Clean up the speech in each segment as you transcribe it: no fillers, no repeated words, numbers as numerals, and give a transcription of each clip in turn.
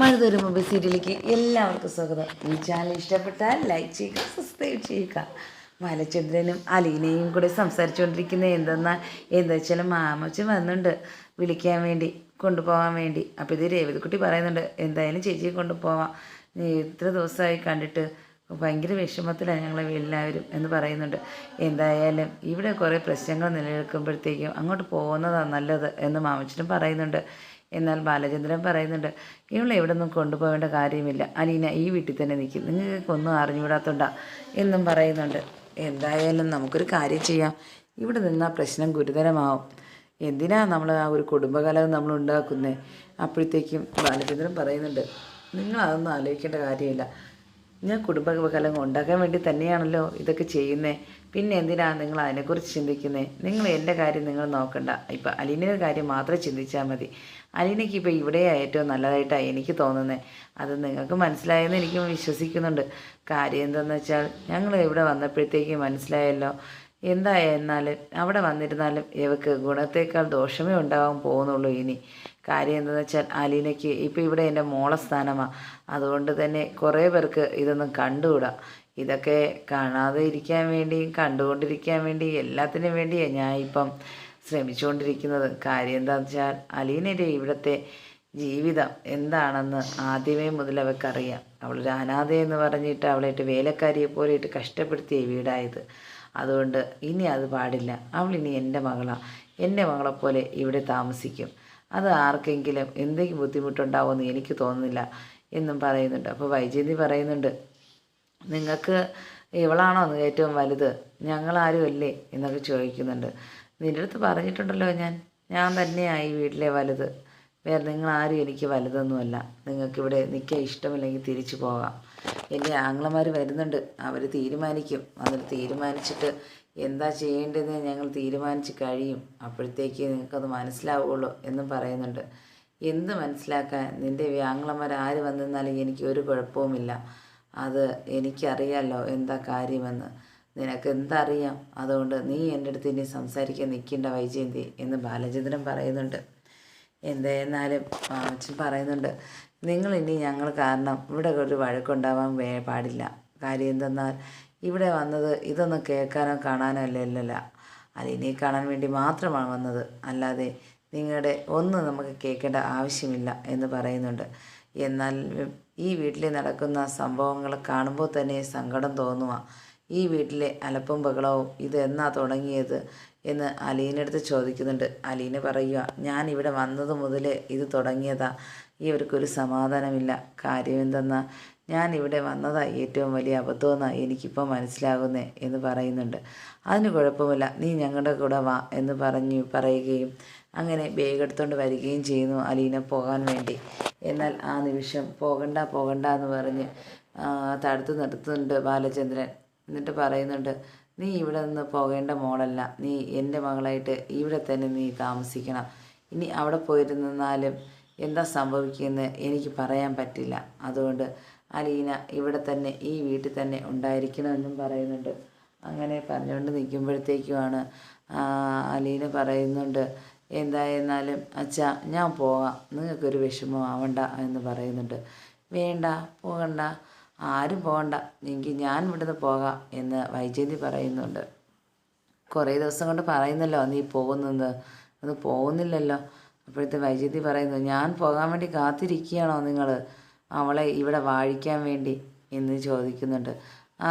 മഴതൊരു mobile സീരിയലിലേക്ക് എല്ലാവർക്കും സ്വാഗതം. ഈ ചാനൽ ഇഷ്ടപ്പെട്ടാൽ ലൈക്ക് ചെയ്യുക, സബ്സ്ക്രൈബ് ചെയ്യുക. ബാലചന്ദ്രനും അലീനയും കൂടെ സംസാരിച്ചുകൊണ്ടിരിക്കുന്നത് എന്താ വെച്ചാൽ മാമച്ചൻ വന്നുണ്ട് വിളിക്കാൻ വേണ്ടി, കൊണ്ടുപോകാൻ വേണ്ടി. അപ്പോൾ ഇത് രേവതിക്കുട്ടി പറയുന്നുണ്ട്, എന്തായാലും ചേച്ചിയെ കൊണ്ടുപോവാം, ഇത്ര ദിവസമായി കണ്ടിട്ട് ഭയങ്കര വിഷമത്തിലാണ് ഞങ്ങളെ എല്ലാവരും എന്ന് പറയുന്നുണ്ട്. എന്തായാലും ഇവിടെ കുറേ പ്രശ്നങ്ങൾ നിലനിൽക്കുമ്പോഴത്തേക്കും അങ്ങോട്ട് പോകുന്നതാണ് നല്ലത് എന്ന് മാമച്ചനും പറയുന്നുണ്ട്. എന്നാൽ ബാലചന്ദ്രൻ പറയുന്നുണ്ട്, ഇവളെ ഇവിടെ ഒന്നും കൊണ്ടുപോകേണ്ട കാര്യമില്ല, അലീന ഈ വീട്ടിൽ തന്നെ നിൽക്കും, നിങ്ങൾക്കൊന്നും അറിഞ്ഞുവിടാത്തോണ്ടാ എന്നും പറയുന്നുണ്ട്. എന്തായാലും നമുക്കൊരു കാര്യം ചെയ്യാം, ഇവിടെ നിന്നാൽ പ്രശ്നം ഗുരുതരമാവും, എന്തിനാ നമ്മൾ ആ ഒരു കുടുംബകലഹം നമ്മൾ ഉണ്ടാക്കുന്നത്. അപ്പോഴത്തേക്കും ബാലചന്ദ്രൻ പറയുന്നുണ്ട്, നിങ്ങളതൊന്നും ആലോചിക്കേണ്ട കാര്യമില്ല, ഞാൻ കുടുംബകലഹം ഉണ്ടാക്കാൻ വേണ്ടി തന്നെയാണല്ലോ ഇതൊക്കെ ചെയ്യുന്നത്, പിന്നെ എന്തിനാണ് നിങ്ങൾ അതിനെക്കുറിച്ച് ചിന്തിക്കുന്നത്. നിങ്ങൾ എൻ്റെ കാര്യം നിങ്ങൾ നോക്കണ്ട, ഇപ്പം അലീനയുടെ കാര്യം മാത്രം ചിന്തിച്ചാൽ മതി. അലീനയ്ക്ക് ഇപ്പോൾ ഇവിടെയാണ് ഏറ്റവും നല്ലതായിട്ടാണ് എനിക്ക് തോന്നുന്നത്. അത് നിങ്ങൾക്ക് മനസ്സിലായെന്ന് എനിക്ക് വിശ്വസിക്കുന്നുണ്ട്. കാര്യം എന്താണെന്ന് വെച്ചാൽ ഞങ്ങൾ ഇവിടെ വന്നപ്പോഴത്തേക്ക് മനസ്സിലായല്ലോ, എന്തായിരുന്നാലും അവിടെ വന്നിരുന്നാലും ഇവക്ക് ഗുണത്തേക്കാൾ ദോഷമേ ഉണ്ടാകാൻ പോകുന്നുള്ളൂ ഇനി. കാര്യം എന്താണെന്ന് വെച്ചാൽ അലീനയ്ക്ക് ഇപ്പോൾ ഇവിടെ എൻ്റെ മോളെ സ്ഥാനമാണ്, അതുകൊണ്ട് തന്നെ കുറേ പേർക്ക് ഇതൊന്നും കണ്ടുകൂടാ. ഇതൊക്കെ കാണാതെ ഇരിക്കാൻ വേണ്ടിയും കണ്ടുകൊണ്ടിരിക്കാൻ വേണ്ടിയും എല്ലാത്തിനും വേണ്ടിയാണ് ഞാൻ ഇപ്പം ശ്രമിച്ചുകൊണ്ടിരിക്കുന്നത്. കാര്യം എന്താണെന്ന് വെച്ചാൽ അലീനയുടെ ഇവിടുത്തെ ജീവിതം എന്താണെന്ന് ആദ്യമേ മുതൽ അവൾക്കറിയാം. അവളൊരു അനാഥയെന്ന് പറഞ്ഞിട്ട് അവളായിട്ട് വേലക്കാരിയെ പോലെ ഇട്ട് കഷ്ടപ്പെടുത്തിയ വീടായത്. അതുകൊണ്ട് ഇനി അത് പാടില്ല. അവളിനി എൻ്റെ മകളാണ്, എൻ്റെ മകളെപ്പോലെ ഇവിടെ താമസിക്കും. അത് ആർക്കെങ്കിലും എന്തെങ്കിലും ബുദ്ധിമുട്ടുണ്ടാവുമെന്ന് എനിക്ക് തോന്നുന്നില്ല എന്നും പറയുന്നുണ്ട്. അപ്പോൾ വൈജയന്തി പറയുന്നുണ്ട്, നിങ്ങൾക്ക് ഇവളാണോ ഏറ്റവും വലുത്, ഞങ്ങളാരും അല്ലേ എന്നൊക്കെ ചോദിക്കുന്നുണ്ട്. നിൻ്റെ അടുത്ത് പറഞ്ഞിട്ടുണ്ടല്ലോ, ഞാൻ തന്നെയാണ് ഈ വീട്ടിലെ വലുത്, വേറെ നിങ്ങളാരും എനിക്ക് വലുതൊന്നുമല്ല. നിങ്ങൾക്കിവിടെ നിൽക്കാൻ ഇഷ്ടമില്ലെങ്കിൽ തിരിച്ചു പോകാം. എൻ്റെ ആങ്ങളമാർ വരുന്നുണ്ട്, അവർ തീരുമാനിക്കും, എന്നിട്ട് തീരുമാനിച്ചിട്ട് എന്താ ചെയ്യേണ്ടതെന്ന് ഞങ്ങൾ തീരുമാനിച്ച് കഴിയും, അപ്പോഴത്തേക്ക് നിങ്ങൾക്കത് മനസ്സിലാവുള്ളൂ എന്നും പറയുന്നുണ്ട്. എന്ത് മനസ്സിലാക്കാൻ, നിൻ്റെ ആങ്ങളമാർ ആര് വന്നിരുന്നാലും എനിക്ക് ഒരു കുഴപ്പവുമില്ല, അത് എനിക്കറിയാമല്ലോ എന്താ കാര്യമെന്ന്. നിനക്ക് എന്തറിയാം, അതുകൊണ്ട് നീ എൻ്റെ അടുത്ത് ഇനി സംസാരിക്കാൻ നിൽക്കേണ്ട വൈജയന്തി എന്ന് ബാലചന്ദ്രൻ പറയുന്നുണ്ട്. എന്തായിരുന്നാലും അച്ഛൻ പറയുന്നുണ്ട്, നിങ്ങളിനി ഞങ്ങൾ കാരണം ഇവിടെ ഒരു വഴക്കുണ്ടാവാൻ പാടില്ല. കാര്യം എന്തെന്നാൽ ഇവിടെ വന്നത് ഇതൊന്നും കേൾക്കാനോ കാണാനോ അല്ലല്ലോ, അലീനയെ കാണാൻ വേണ്ടി മാത്രമാണ് വന്നത്, അല്ലാതെ നിങ്ങളുടെ ഒന്നും നമുക്ക് കേൾക്കേണ്ട ആവശ്യമില്ല എന്ന് പറയുന്നുണ്ട്. എന്നാൽ ഈ വീട്ടിൽ നടക്കുന്ന സംഭവങ്ങൾ കാണുമ്പോൾ തന്നെ സങ്കടം തോന്നുക. ഈ വീട്ടിലെ അലപ്പും ബഹളവും ഇത് എന്നാ തുടങ്ങിയത് എന്ന് അലീനടുത്ത് ചോദിക്കുന്നുണ്ട്. അലീന പറയുക, ഞാൻ ഇവിടെ വന്നത് മുതൽ ഇത് തുടങ്ങിയതാ, ഇവർക്കൊരു സമാധാനമില്ല. കാര്യം എന്തെന്നാൽ ഞാൻ ഇവിടെ വന്നതാ ഏറ്റവും വലിയ അബദ്ധമെന്നാണ് എനിക്കിപ്പോൾ മനസ്സിലാകുന്നേ എന്ന് പറയുന്നുണ്ട്. അതിന് കുഴപ്പമില്ല, നീ ഞങ്ങളുടെ കൂടെ വാ എന്ന് പറയുകയും അങ്ങനെ ബാഗ് എടുത്തുകൊണ്ട് വരികയും ചെയ്യുന്നു അലീന പോകാൻ വേണ്ടി. എന്നാൽ ആ നിമിഷം പോകണ്ട എന്ന് പറഞ്ഞ് തടുത്ത് നിർത്തുന്നുണ്ട് ബാലചന്ദ്രൻ. എന്നിട്ട് പറയുന്നുണ്ട്, നീ ഇവിടെ നിന്ന് പോകേണ്ട മോളല്ല, നീ എൻ്റെ മകളായിട്ട് ഇവിടെ തന്നെ നീ താമസിക്കണം. ഇനി അവിടെ പോയിരുന്നാലും എന്താ സംഭവിക്കുമെന്ന് എനിക്ക് പറയാൻ പറ്റില്ല, അതുകൊണ്ട് അലീന ഇവിടെ തന്നെ ഈ വീട്ടിൽ തന്നെ ഉണ്ടായിരിക്കണമെന്നും പറയുന്നുണ്ട്. അങ്ങനെ പറഞ്ഞുകൊണ്ട് നിൽക്കുമ്പോഴത്തേക്കുമാണ് അലീന പറയുന്നുണ്ട്, എന്തായിരുന്നാലും അച്ഛാ ഞാൻ പോകാം, നിങ്ങൾക്കൊരു വിഷമം ആവണ്ട എന്ന് പറയുന്നുണ്ട്. വേണ്ട, പോകണ്ട, ആരും പോകണ്ട, എങ്കിൽ ഞാൻ ഇവിടുന്ന് പോകാം എന്ന് വൈജയന്തി പറയുന്നുണ്ട്. കുറേ ദിവസം കൊണ്ട് പറയുന്നല്ലോ നീ പോകുന്നത്, അത് പോകുന്നില്ലല്ലോ. അപ്പോഴത്തെ വൈജയന്തി പറയുന്നു, ഞാൻ പോകാൻ വേണ്ടി കാത്തിരിക്കുകയാണോ നിങ്ങൾ, അവളെ ഇവിടെ വാഴിക്കാൻ വേണ്ടി എന്ന് ചോദിക്കുന്നുണ്ട്.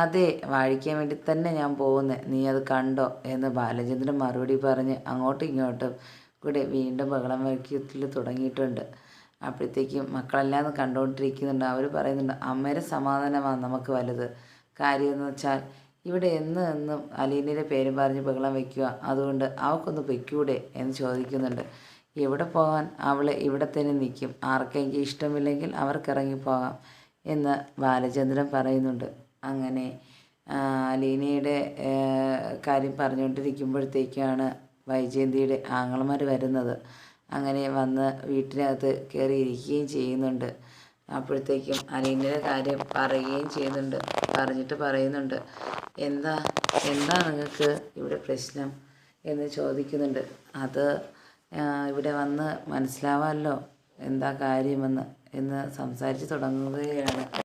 അതെ, വാഴിക്കാൻ വേണ്ടി തന്നെ ഞാൻ പോകുന്നത്, നീ അത് കണ്ടോ എന്ന് ബാലചന്ദ്രൻ മറുപടി പറഞ്ഞ് അങ്ങോട്ടും ഇങ്ങോട്ടും കൂടെ വീണ്ടും ബഹളം വയ്ക്കത്തിൽ തുടങ്ങിയിട്ടുണ്ട്. അപ്പോഴത്തേക്കും മക്കളെല്ലാം കണ്ടുകൊണ്ടിരിക്കുന്നുണ്ട്. അവർ പറയുന്നുണ്ട്, അമ്മയുടെ സമാധാനമാണ് നമുക്ക് വലുത്. കാര്യമെന്ന് വെച്ചാൽ ഇവിടെ എന്നും അലീനയുടെ പേരും പറഞ്ഞ് ബഹളം വയ്ക്കുക, അതുകൊണ്ട് അവൾക്കൊന്ന് പൊയ്ക്കൂടെ എന്ന് ചോദിക്കുന്നുണ്ട്. എവിടെ പോകാൻ, അവൾ ഇവിടെ തന്നെ നിൽക്കും, ആർക്കെങ്കിലും ഇഷ്ടമില്ലെങ്കിൽ അവർക്കിറങ്ങിപ്പോകാം എന്ന് ബാലചന്ദ്രൻ പറയുന്നുണ്ട്. അങ്ങനെ അലീനയുടെ കാര്യം പറഞ്ഞുകൊണ്ടിരിക്കുമ്പോഴത്തേക്കാണ് വൈജയന്തിയുടെ ആങ്ങളമാർ വരുന്നത്. അങ്ങനെ വന്ന് വീട്ടിനകത്ത് കയറിയിരിക്കുകയും ചെയ്യുന്നുണ്ട്. അപ്പോഴത്തേക്കും അലീനയുടെ കാര്യം പറയുകയും ചെയ്യുന്നുണ്ട്. പറഞ്ഞിട്ട് പറയുന്നുണ്ട്, എന്താ നിങ്ങൾക്ക് ഇവിടെ പ്രശ്നം എന്ന് ചോദിക്കുന്നുണ്ട്. അത് ഇവിടെ വന്ന് മനസ്സിലാവാമല്ലോ എന്താ കാര്യമെന്ന് എന്ന് സംസാരിച്ച് തുടങ്ങുകയാണ്.